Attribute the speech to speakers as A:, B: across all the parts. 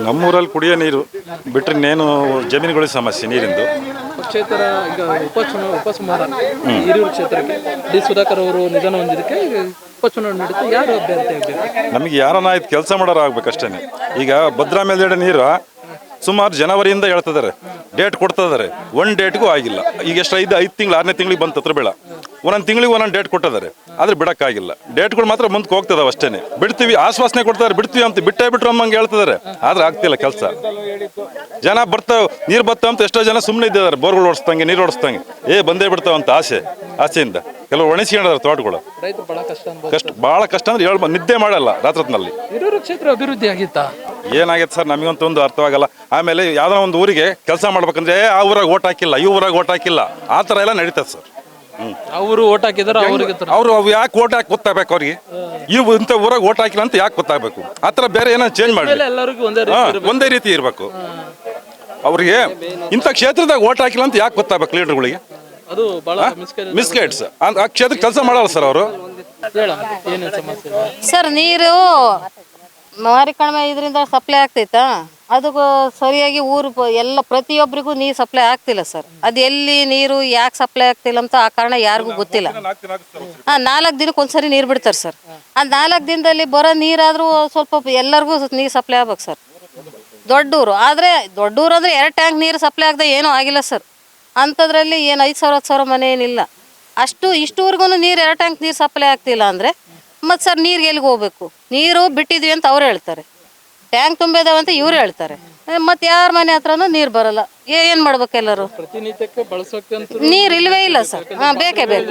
A: ನಮ್ಮೂರಲ್ಲಿ ಕುಡಿಯೋ ನೀರು ಬಿಟ್ಟರೆ ಇನ್ನೇನು ಜಮೀನುಗಳಿಗೆ ಸಮಸ್ಯೆ ನೀರಿಂದು.
B: ಕ್ಷೇತ್ರ ಈಗ ಉಪಚುನಾವಣೆ ಹಿರಿಯೂರು ಕ್ಷೇತ್ರಕ್ಕೆ ಡಿ ಸುಧಾಕರ್ ಅವರು ನಿಧನ ಹೊಂದಿದ್ದಕ್ಕೆ ಈಗ ಉಪಚುನಾವಣೆ ನಡೀತು. ಯಾರು ಅಭ್ಯರ್ಥಿ ಆಗಬೇಕು?
A: ನಮಗೆ ಯಾರನ್ನ ಆಯ್ತು ಕೆಲಸ ಮಾಡೋರು ಆಗ್ಬೇಕಷ್ಟೇ. ಈಗ ಭದ್ರಾ ಮೇಲ್ಗಡೆ ನೀರು ಸುಮಾರು ಜನವರಿಯಿಂದ ಹೇಳ್ತಿದ್ದಾರೆ, ಡೇಟ್ ಕೊಡ್ತಿದ್ದಾರೆ, ಒಂದು ಡೇಟ್ಗೂ ಆಗಿಲ್ಲ. ಈಗ ಎಷ್ಟು 5 ತಿಂಗಳು 6ನೇ ತಿಂಗಳಿಗೆ ಬಂತು ಹತ್ರ ಬೇಡ, ಒಂದೊಂದು ತಿಂಗಳಿಗೆ ಒಂದೊಂದು ಡೇಟ್ ಕೊಟ್ಟಿದ್ದಾರೆ, ಆದರೆ ಬಿಡೋಕ್ಕಾಗಿಲ್ಲ. ಡೇಟ್ಗಳು ಮಾತ್ರ ಮುಂದಕ್ಕೆ ಹೋಗ್ತದಾವೆ ಅಷ್ಟೇ. ಬಿಡ್ತೀವಿ ಆಶ್ವಾಸನೆ ಕೊಡ್ತಾರೆ, ಬಿಡ್ತೀವಿ ಅಂತ ಬಿಟ್ಟರು ಅಮ್ಮಂಗೆ ಹೇಳ್ತಿದ್ದಾರೆ, ಆದರೆ ಆಗ್ತಿಲ್ಲ ಕೆಲಸ. ಜನ ಬರ್ತಾವೆ, ನೀರು ಬರ್ತಾವ ಅಂತ ಎಷ್ಟೋ ಜನ ಸುಮ್ಮನೆ ಇದ್ದಾರೆ, ಬೋರ್ಗಳು ಓಡಿಸ್ದಂಗೆ ನೀರು ಓಡಿಸ್ದಂಗೆ ಬಂದೇ ಬಿಡ್ತಾವಂತ ಆಸೆಯಿಂದ ಕೆಲವರು ಒಣಸ್ಕೊಂಡಿದ್ದಾರೆ ತೋಟಗಳು. ಭಾಳ ಕಷ್ಟ ಅಂದ್ರೆ ನಿದ್ದೆ ಮಾಡಲ್ಲ ರಾತ್ರಿನಲ್ಲಿ.
B: ಹಿರಿಯೂರು ಕ್ಷೇತ್ರ ಅಭಿವೃದ್ಧಿ ಆಗಿತ್ತಾ?
A: ಏನಾಗೈತೆ ಸರ್ ನಮಗಂತೂ ಒಂದು ಅರ್ಥವಾಗಲ್ಲ. ಆಮೇಲೆ ಯಾವ್ದೋ ಒಂದು ಊರಿಗೆ ಕೆಲಸ ಮಾಡ್ಬೇಕಂದ್ರೆ ಆ ಊರಾಗ ಓಟ್ ಹಾಕಿಲ್ಲ, ಈ ಊರಾಗ ಓಟ್ ಹಾಕಿಲ್ಲ, ಆ ಥರ ಎಲ್ಲ ನಡೀತದೆ ಸರ್.
B: ಅವರು ಓಟ್ ಹಾಕಿದಾರೆ,
A: ಅವರು ಯಾಕೆ ಓಟ್ ಹಾಕಿ ಗೊತ್ತಾಗಬೇಕು ಅವ್ರಿಗೆ? ಇಂಥ ಊರಾಗ ಓಟ್ ಹಾಕಿಲ್ಲ ಅಂತ ಯಾಕೆ ಗೊತ್ತಾಗಬೇಕು? ಆ ಥರ ಬೇರೆ ಏನೋ ಚೇಂಜ್ ಮಾಡಿ ಒಂದೇ ರೀತಿ ಇರಬೇಕು. ಅವ್ರಿಗೆ ಇಂಥ ಕ್ಷೇತ್ರದಾಗ ಓಟ್ ಹಾಕಿಲ್ಲ ಅಂತ ಯಾಕೆ ಗೊತ್ತಾಗಬೇಕು ಲೀಡರ್ಗಳಿಗೆ?
B: ಅದು ಬಹಳ
A: ಮಿಸ್ಗೈಡ್ಸ್. ಆ ಕ್ಷೇತ್ರಕ್ಕೆ ಕೆಲಸ ಮಾಡಲ್ಲ ಸರ್ ಅವರು.
C: ಸರ್ ನೀರು ಮಾರಿ ಕಡಿಮೆ ಇದರಿಂದ ಸಪ್ಲೈ ಆಗ್ತೈತಾ? ಅದು ಸರಿಯಾಗಿ ಊರು ಎಲ್ಲ ಪ್ರತಿಯೊಬ್ಬರಿಗೂ ನೀರು ಸಪ್ಲೈ ಆಗ್ತಿಲ್ಲ ಸರ್. ಅದು ಎಲ್ಲಿ ನೀರು ಯಾಕೆ ಸಪ್ಲೈ ಆಗ್ತಿಲ್ಲ ಅಂತ ಆ ಕಾರಣ ಯಾರಿಗೂ ಗೊತ್ತಿಲ್ಲ. 4 ದಿನಕ್ಕೆ ಒಂದ್ಸರಿ ನೀರು ಬಿಡ್ತಾರೆ ಸರ್. ಆ 4 ದಿನದಲ್ಲಿ ಬರೋ ನೀರಾದರೂ ಸ್ವಲ್ಪ ಎಲ್ಲರಿಗೂ ನೀರು ಸಪ್ಲೈ ಆಗ್ಬೇಕು ಸರ್. ದೊಡ್ಡೂರು ಆದರೆ ದೊಡ್ಡೂರು ಅಂದರೆ 2 ಟ್ಯಾಂಕ್ ನೀರು ಸಪ್ಲೈ ಆಗದೆ ಏನೂ ಆಗಿಲ್ಲ ಸರ್. ಅಂಥದ್ರಲ್ಲಿ ಏನು 5,000 10,000 ಮನೆ ಏನಿಲ್ಲ. ಇಷ್ಟುವರೆಗೂ ನೀರು 2 ಟ್ಯಾಂಕ್ ನೀರು ಸಪ್ಲೈ ಆಗ್ತಿಲ್ಲ ಅಂದರೆ ಮತ್ತು ಸರ್ ನೀರಿಗೆ ಎಲ್ಲಿಗೆ ಹೋಗ್ಬೇಕು? ನೀರು ಬಿಟ್ಟಿದ್ವಿ ಅಂತ ಅವ್ರು ಹೇಳ್ತಾರೆ, ಟ್ಯಾಂಕ್ ತುಂಬಿದಾವೆ ಅಂತ ಇವ್ರು ಹೇಳ್ತಾರೆ, ಮತ್ತು ಯಾರ ಮನೆ ಹತ್ರನೂ ನೀರು ಬರಲ್ಲ. ಏನು ಮಾಡ್ಬೇಕು? ಎಲ್ಲರೂ ನೀರು ಇಲ್ವೇ ಇಲ್ಲ ಸರ್. ಬೇಕೇ ಬೇಕು,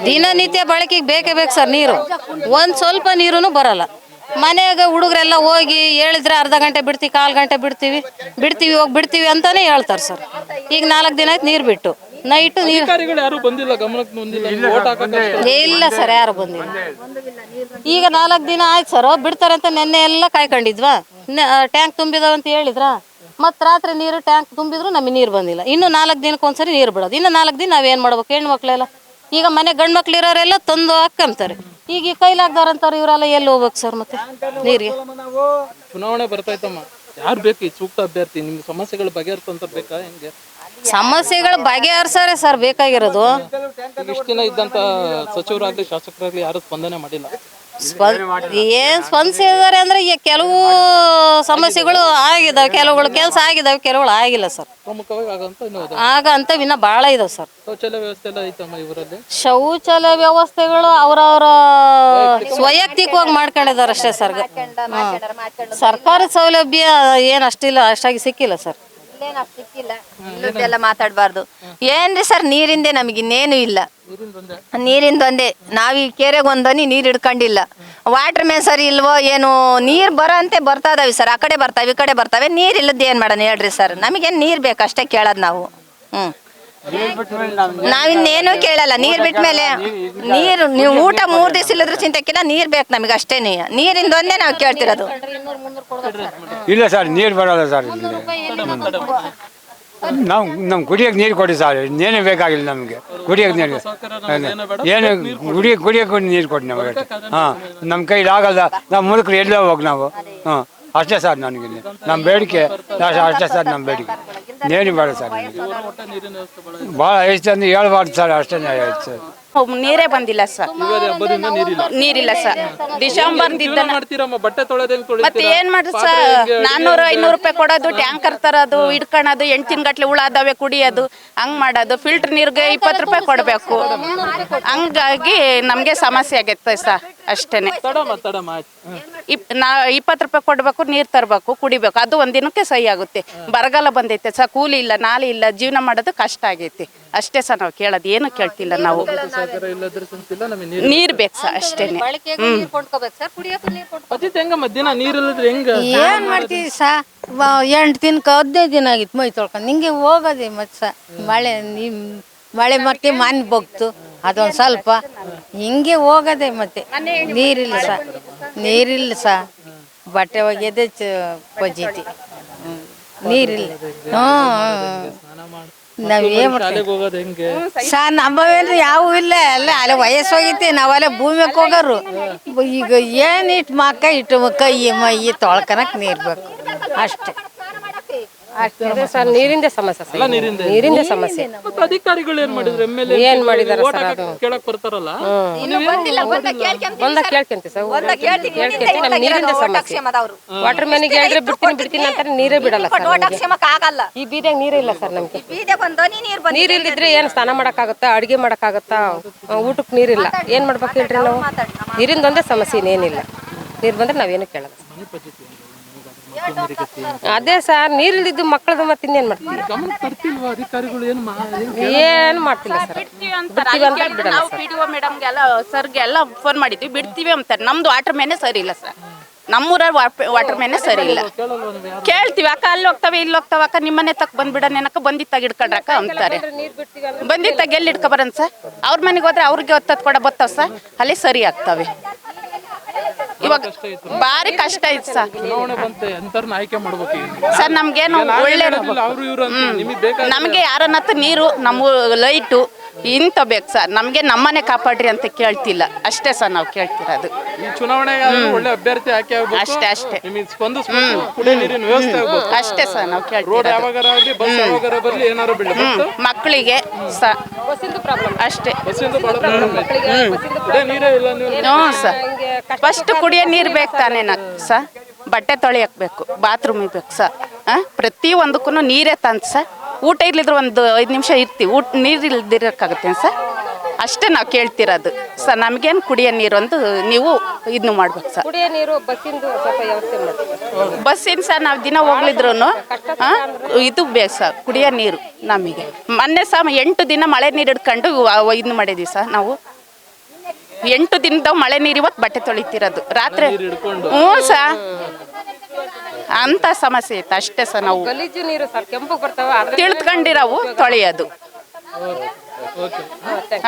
C: ದಿನನಿತ್ಯ ಬಳಕೆಗೆ ಬೇಕೇ ಬೇಕು ಸರ್ ನೀರು. ಒಂದು ಸ್ವಲ್ಪ ನೀರೂ ಬರಲ್ಲ. ಮನೆಯಾಗ ಹುಡುಗರೆಲ್ಲ ಹೋಗಿ ಹೇಳಿದ್ರೆ ಅರ್ಧ ಗಂಟೆ ಬಿಡ್ತೀವಿ, 1/4 ಗಂಟೆ ಬಿಡ್ತೀವಿ ಅಂತಾನೆ ಹೇಳ್ತಾರೆ ಸರ್. ಈಗ 4 ದಿನ ಆಯ್ತು ನೀರು ಬಿಟ್ಟು. ನೈಟು ನೀರು ಇಲ್ಲ ಸರ್, ಯಾರು ಬಂದಿಲ್ಲ. ಈಗ 4 ದಿನ ಆಯ್ತು ಸರ್, ಬಿಡ್ತಾರೆ ಅಂತ ನೆನ್ನೆ ಎಲ್ಲ ಕಾಯ್ಕೊಂಡಿದ್ವಾ? ಟ್ಯಾಂಕ್ ತುಂಬಿದಾವ ಅಂತ ಹೇಳಿದ್ರಾ? ಮತ್ತು ರಾತ್ರಿ ನೀರು ಟ್ಯಾಂಕ್ ತುಂಬಿದ್ರು ನಮಗೆ ನೀರು ಬಂದಿಲ್ಲ. ಇನ್ನು 4 ದಿನಕ್ಕೆ ಒಂದ್ಸರಿ ನೀರು ಬಿಡೋದು. ಇನ್ನು 4 ದಿನ ನಾವೇನು ಮಾಡ್ಬೇಕು? ಹೆಣ್ಮಕ್ಳೆಲ್ಲ ಈಗ ಮನೆ ಗಂಡು ಮಕ್ಳು ಇರೋರೆಲ್ಲ ತಂದು ಹಾಕಂತಾರೆ. ಈಗ ಕೈಲಾಗ್ದಾರಂತಾರೆ, ಇವರೆಲ್ಲ ಎಲ್ಲಿ ಹೋಗ್ಬೇಕು ಸರ್ ಮತ್ತೆ ನೀರಿಗೆ?
B: ಚುನಾವಣೆ ಬರ್ತಾಯ್ತಮ್ಮ, ಯಾರು ಬೇಕು ಈ ಸೂಕ್ತ ಅಭ್ಯರ್ಥಿ? ನಿಮ್ಗೆ ಸಮಸ್ಯೆಗಳು ಬಗೆಹರಿಸಂತ ಬೇಕಾ? ಹೆಂಗೆ
C: ಸಮಸ್ಯೆಗಳು ಬಗೆಹರಿಸಾರೆ ಸರ್ ಬೇಕಾಗಿರೋದು.
B: ಇಷ್ಟು ದಿನ ಇದ್ದಂತ ಸಚಿವರಾಗ್ಲಿ ಶಾಸಕರಾಗ್ಲಿ ಯಾರು ಸ್ಪಂದನೆ ಮಾಡಿಲ್ಲ.
C: ಏನ್ ಸ್ಪಂದಿಸಿದ್ದಾರೆ ಅಂದ್ರೆ ಈಗ ಕೆಲವು ಸಮಸ್ಯೆಗಳು ಆಗಿದಾವೆ, ಕೆಲವುಗಳು ಕೆಲಸ ಆಗಿದಾವೆ, ಕೆಲವುಗಳು ಆಗಿಲ್ಲ ಸರ್. ಅಂತ ಇನ್ನ ಬಹಳ ಇದಾವೆ ಸರ್.
B: ಶೌಚಾಲಯ ವ್ಯವಸ್ಥೆ ಎಲ್ಲ ಐತಮ್ಮ ಇವರಲ್ಲಿ?
C: ಶೌಚಾಲಯ ವ್ಯವಸ್ಥೆಗಳು ಅವರವರ ವೈಯಕ್ತಿಕವಾಗಿ ಮಾಡ್ಕೊಂಡಿದ್ದಾರೆ ಅಷ್ಟೇ ಸರ್. ಸರ್ಕಾರದ ಸೌಲಭ್ಯ ಏನು ಅಷ್ಟಾಗಿ ಸಿಕ್ಕಿಲ್ಲ ಸರ್.
D: ಎಲ್ಲ ಮಾತಾಡಬಾರ್ದು. ಏನ್ರಿ ಸರ್, ನೀರಿಂದೆ ನಮಗೆ ಇನ್ನೇನು ಇಲ್ಲ. ನೀರಿಂದೊಂದೇ. ನಾವು ಈ ಕೆರೆಗೆ ಒಂದನಿ ನೀರು ಹಿಡ್ಕೊಂಡಿಲ್ಲ. ವಾಟರ್ ಮ್ಯಾನ್ ಸರಿ ಇಲ್ವೋ ಏನು? ನೀರು ಬರೋಂತೆ ಬರ್ತಾ ಇದಾವೆ ಸರ್. ಆ ಕಡೆ ಬರ್ತಾವೆ, ಈ ಕಡೆ ಬರ್ತವೆ. ನೀರು ಇಲ್ಲದ ಏನು ಮಾಡೋಣ ಹೇಳ್ರಿ ಸರ್? ನಮಗೇನು ನೀರು ಬೇಕು ಅಷ್ಟೇ ಕೇಳೋದು ನಾವು. ನಾವಿನ್ನೇನು ಕೇಳಲ್ಲ. ನೀರು ಬಿಟ್ಟ ಮೇಲೆ ನೀರು ನೀವು ಊಟ 3 ದಿವಸ ಇಲ್ಲದ್ರೂ ಚಿಂತೆಕ್ಕಿಲ್ಲ, ನೀರು ಬೇಕು ನಮಗೆ ಅಷ್ಟೇ. ನೀರಿಂದೊಂದೇ ನಾವು ಕೇಳ್ತಿರೋದು.
E: ಇಲ್ಲ ಸರ್, ನೀರು ಬರೋಲ್ಲ ಸರ್. ನಾವು ನಮ್ಗೆ ಕುಡಿಯೋಕೆ ನೀರು ಕೊಡಿ ಸರ್. ಇನ್ನೇನೇ ಬೇಕಾಗಿಲ್ಲ ನಮಗೆ ಕುಡಿಯೋಕೆ ನೀರು. ಏನು ಕುಡಿಯೋಕೆ ನೀರು ಕೊಡಿ ನಮಗೆ. ನಮ್ಮ ಕೈಲಿ ಆಗಲ್ಲ. ನಾವು ಮುದುಕರು ಎಲ್ಲೇ ಹೋಗಿ ನಾವು. ಅಷ್ಟೇ ಸರ್ ನನಗೆ ನಮ್ಮ ಬೇಡಿಕೆ. ಅಷ್ಟೇ ಸರ್ ನಮ್ಮ ಬೇಡಿಕೆ. ನೀರು ಬೇಡ ಸರ್. ಭಾಳ ಎಷ್ಟು ಅಂದ್ರೆ ಹೇಳ್ಬಾರ್ದು ಸರ್. ಅಷ್ಟೇ ಆಯ್ತು ಸರ್.
F: ನೀರೇ ಬಂದಿಲ್ಲ ಸರ್. ನೀರಿಲ್ಲ ಸರ್. ಡಿಸೆಂಬರ್ ಮತ್ತೆ ಏನ್ ಮಾಡ್ರಿ ಸರ್? 400-500 ರೂಪಾಯಿ ಕೊಡೋದು, ಟ್ಯಾಂಕರ್ ತರೋದು, ಇಡ್ಕೊಳೋದು, 8 ತಿಂಗಟ್ಲೆ ಹುಳಾದವೆ ಕುಡಿಯೋದು, ಹಂಗ್ ಮಾಡೋದು. ಫಿಲ್ಟರ್ ನೀರ್ಗೆ 20 ರೂಪಾಯಿ ಕೊಡ್ಬೇಕು. ಹಂಗಾಗಿ ನಮ್ಗೆ ಸಮಸ್ಯೆ ಆಗೈತೆ ಸರ್. ಅಷ್ಟೇನೆ. 20 ರೂಪಾಯಿ ಕೊಡ್ಬೇಕು, ನೀರ್ ತರಬೇಕು, ಕುಡಿಬೇಕು. ಅದು ಒಂದಿನಕ್ಕೆ ಸಹಿ ಆಗುತ್ತೆ. ಬರಗಾಲ ಬಂದೈತೆ ಸರ್, ಕೂಲಿ ಇಲ್ಲ, ನಾಲಿ ಇಲ್ಲ, ಜೀವನ ಮಾಡೋದು ಕಷ್ಟ ಆಗೈತಿ. ಅಷ್ಟೇ ಸರ್ ನಾವು ಕೇಳೋದು. ಏನು ಕೇಳ್ತಿಲ್ಲ ನಾವು. ನೀರ್ ಬೇಕು ಸರ್ ಅಷ್ಟೇನೆ.
C: ಏನ್ ಮಾಡ್ತೀವಿ ಸಾ? 8 ದಿನಕ್ಕೆ 15 ದಿನ ಆಗಿತ್ತು ಮೈ ತೊಳ್ಕೊಂಡು. ಹಿಂಗೆ ಹೋಗೋದೆ ಮತ್ತೆ ಸ ಮಳೆ ಮತ್ತೆ ಮನೆ ಬಗ್ತು ಅದೊಂದು ಸ್ವಲ್ಪ ಹಿಂಗೆ ಹೋಗೋದೆ. ಮತ್ತೆ ನೀರಿಲ್ಲ ಸ ಬಟ್ಟೆ ಒಗೆದೆ ಪಜಿತಿ ನೀರಿಲ್ಲ. ಸರ್ ನಮ್ಮವೇನು ಯಾವೂ ಇಲ್ಲ. ಅಲ್ಲೇ ವಯಸ್ಸು ಹೋಗೈತಿ. ನಾವಲ್ಲೇ ಭೂಮಿಗೆ ಹೋಗೋರು. ಈಗ ಏನಿಟ್ಟು ಮಕ್ಕ ಇಟ್ಟು ಕೈ ಮೈ ತೊಳ್ಕೊಳಕ್ ನೀರು ಬೇಕು.
G: ಅಷ್ಟೇ ಅಷ್ಟೇ ಸರ್, ನೀರಿಂದ ಸಮಸ್ಯೆ ಸರ್. ನೀರಿಂದ ಸಮಸ್ಯೆ.
B: ಮತ್ತೆ ಅಧಿಕಾರಿಗಳು ಏನ್ ಮಾಡಿದ್ರು? ಎಮ್ಎಲ್ಎ
G: ಏನ್ ಮಾಡಿದಾರೆ ಸರ್ ಅದು?
B: ಕೇಳಕ್ ಬರ್ತಾರಲ್ಲ,
G: ಬಂದಾಗ ಕೇಳ್ಕೊಂತೀವಿ ಸರ್. ಕೇಳ್ಕೊಂತೀವಿ. ನಮ್ಗೆ ನೀರಿಂದ ಸಮಸ್ಯೆ. ವಾಟರ್ ಮ್ಯಾನಿಗೆ ಹೇಳಿದ್ರೆ ಬಿಡ್ತೀನಿ ಅಂತಾರೆ, ನೀರೇ ಬಿಡಲ್ಲ ಸರ್ ನಮ್ಗೆ. ಈ ಬೀದಿಯಾಗ ನೀರೇ ಇಲ್ಲ ಸರ್ ನಮ್ಗೆ. ನೀರಿಲ್ದಿದ್ರೆ ಏನು ಸ್ನಾನ ಮಾಡಕ್ಕಾಗತ್ತಾ, ಅಡುಗೆ ಮಾಡಕ್ಕಾಗತ್ತಾ? ಊಟಕ್ಕೆ ನೀರಿಲ್ಲ, ಏನ್ ಮಾಡ್ಬೇಕು ಹೇಳ್ರಿ ನಾವು? ನೀರಿಂದ ಒಂದೇ ಸಮಸ್ಯೆ, ಇನ್ನೇನಿಲ್ಲ. ನೀರು ಬಂದ್ರೆ ನಾವೇನು ಕೇಳಲ್ಲ. ಅದೇ ಸರ್, ನೀರಿಲ್ದಿದ್ದು ಮಕ್ಕಳದು ಮತ್ತೆ ಇನ್ನೇನ್ ಮಾಡ್ತೀವಿ?
B: ಗಮನ ತರ್ತಿಲ್ವಾ ಅಧಿಕಾರಿಗಳು?
G: ಏನು ಮಾಡ್ತಿಲ್ಲ ಸರ್.
F: ನಾವು PDO ಮೇಡಮ್ಗೆಲ್ಲ ಸರ್ಗೆಲ್ಲ ಫೋನ್ ಮಾಡಿದ್ವಿ, ಬಿಡ್ತೀವಿ ಅಂತಾರೆ. ನಮ್ದು ವಾಟರ್ ಮೇನೆ ಸರಿ ಇಲ್ಲ ಸರ್, ನಮ್ಮೂರ ವಾಟರ್ ಮೇನೆ ಸರಿ ಇಲ್ಲ. ಕೇಳ್ತೀವಿ, ಅಕ್ಕ ಅಲ್ಲಿ ಹೋಗ್ತವೆ ಇಲ್ಲಿ ಹೋಗ್ತಾವ, ಅಕ್ಕ ನಿಮ್ಮನೆ ತಕ್ಕ ಬಂದ್ಬಿಡನೇನಕ್ಕ, ಬಂದಿತ್ತಾಗ ಹಿಡ್ಕೊಂಡ್ರಕ್ಕ ಅಂತಾರೆ. ಬಂದಿತ್ತಾಗ ಎಲ್ಲಿ ಹಿಡ್ಕೊ ಬರನ್ ಸರ್? ಅವ್ರ ಮನೆಗೆ ಹೋದ್ರೆ ಅವ್ರಿಗೆ ಹೊತ್ತದ್ ಕೂಡ ಬರ್ತಾವ ಸರ್, ಅಲ್ಲಿ ಸರಿ ಆಗ್ತವೆ. ಇವಾಗ ಭಾರಿ ಕಷ್ಟ ಐತೆ ಸರ್.
B: ಚುನಾವಣೆ ಬಂತೆ, ಎಂತರ್ನ ಆಯ್ಕೆ ಮಾಡ್ಬೇಕು
F: ಸರ್. ನಮ್ಗೇನು ಒಳ್ಳೆ
B: ಅವ್ರು ಇವ್ರು ಅಂತ ನಿಮಗೆ ಬೇಕಾದ್ರೆ
F: ನಮಗೆ ಯಾರನ್ನತ್ತ ನೀರು, ನಮ್ಮ ಲೈಟು ಇಂಥ ಬೇಕು ಸರ್. ನಮಗೆ ನಮ್ಮನೆ ಕಾಪಾಡ್ರಿ ಅಂತ ಕೇಳ್ತಿಲ್ಲ, ಅಷ್ಟೇ ಸರ್ ನಾವು ಕೇಳ್ತಿರೋದು.
B: ಈ ಚುನಾವಣೆಗೆ ಒಳ್ಳೆ ಅಭ್ಯರ್ಥಿ ಆಯ್ಕೆ ಆಗ್ಬೇಕು,
F: ಅಷ್ಟೇ
B: ನಿಮಗೆ ಸ್ಪಂದಿಸ್ಬೇಕು, ಕುಡಿಯೋ ನೀರಿನ ವ್ಯವಸ್ಥೆ ಆಗ್ಬೇಕು.
F: ಅಷ್ಟೇ ಸರ್ ನಾವು
B: ರೋಡ್
F: ಕೇಳ್ತಿರೋದು.
B: ಯಾವಾಗಾರ ಆಗಲಿ, ಬಸ್ ಯಾವಾಗಾರ ಬರ್ಲಿ, ಏನಾರು ಬಿಡ್ಲಿ,
F: ಮಕ್ಕಳಿಗೆ ಸರ್ ಅಷ್ಟೇ.
B: ಬಸ್ಸಿಂದ ಬಹಳ ಪ್ರಾಬ್ಲಮ್ ಐತೆ. ಕುಡಿಯೋ ನೀರೇ ಇಲ್ಲ ನೀವು.
F: ಹ್ಞೂ ಸರ್, ಫಸ್ಟ್ ಕುಡಿಯೋ ನೀರು ಬೇಕು ತಾನೇ ಸರ್. ಬಟ್ಟೆ ತೊಳೆಯಕ್ಕೆ ಬೇಕು, ಬಾತ್ರೂಮಿಗೆ ಬೇಕು ಸರ್. ಪ್ರತಿ ಒಂದಕ್ಕೂ ನೀರೇ ತಂದು ಸರ್. ಊಟ ಇರ್ಲಿದ್ರೆ ಒಂದು 5 ನಿಮಿಷ ಇರ್ತೀವಿ, ನೀರು ಇಲ್ದಿರೋಕ್ಕಾಗುತ್ತೆ ಸರ್. ಅಷ್ಟೇ ನಾವು ಕೇಳ್ತಿರೋದು ಸರ್. ನಮಗೇನು ಕುಡಿಯೋ ನೀರು ಒಂದು ನೀವು ಇದನ್ನು ಮಾಡ್ಬೇಕು ಸರ್.
G: ಕುಡಿಯೋ ನೀರು ಬಸ್ಸಿಂದು ಸ್ವಲ್ಪ ವ್ಯವಸ್ಥೆ ಮಾಡ್ತೀವಿ.
F: ಬಸ್ಸಿನ ಸರ್ ನಾವು ದಿನ ಹೋಗ್ಲಿದ್ರು ಇದು ಬೇಕು ಸರ್, ಕುಡಿಯೋ ನೀರು ನಮಗೆ. ಮೊನ್ನೆ ಸಹ 8 ದಿನ ಮಳೆ ನೀರು ಹಿಡ್ಕೊಂಡು ಇದನ್ನು ಮಾಡಿದ್ವಿ ಸರ್ ನಾವು. 8 ದಿನದ ಮಳೆ ನೀರು ಇವತ್ತು ಬಟ್ಟೆ ತೊಳಿತಿರೋದು ರಾತ್ರಿ. ಹ್ಞೂ ಸರ್, ಅಂತ ಸಮಸ್ಯೆ ಐತೆ ಅಷ್ಟೇ ಸರ್. ನಾವು
G: ಗಲೀಜು ನೀರು ಸರ್, ಕೆಂಪು ಬರ್ತಾವ,
F: ತಿಳ್ಕೊಂಡಿರೋವು ತೊಳೆಯೋದು.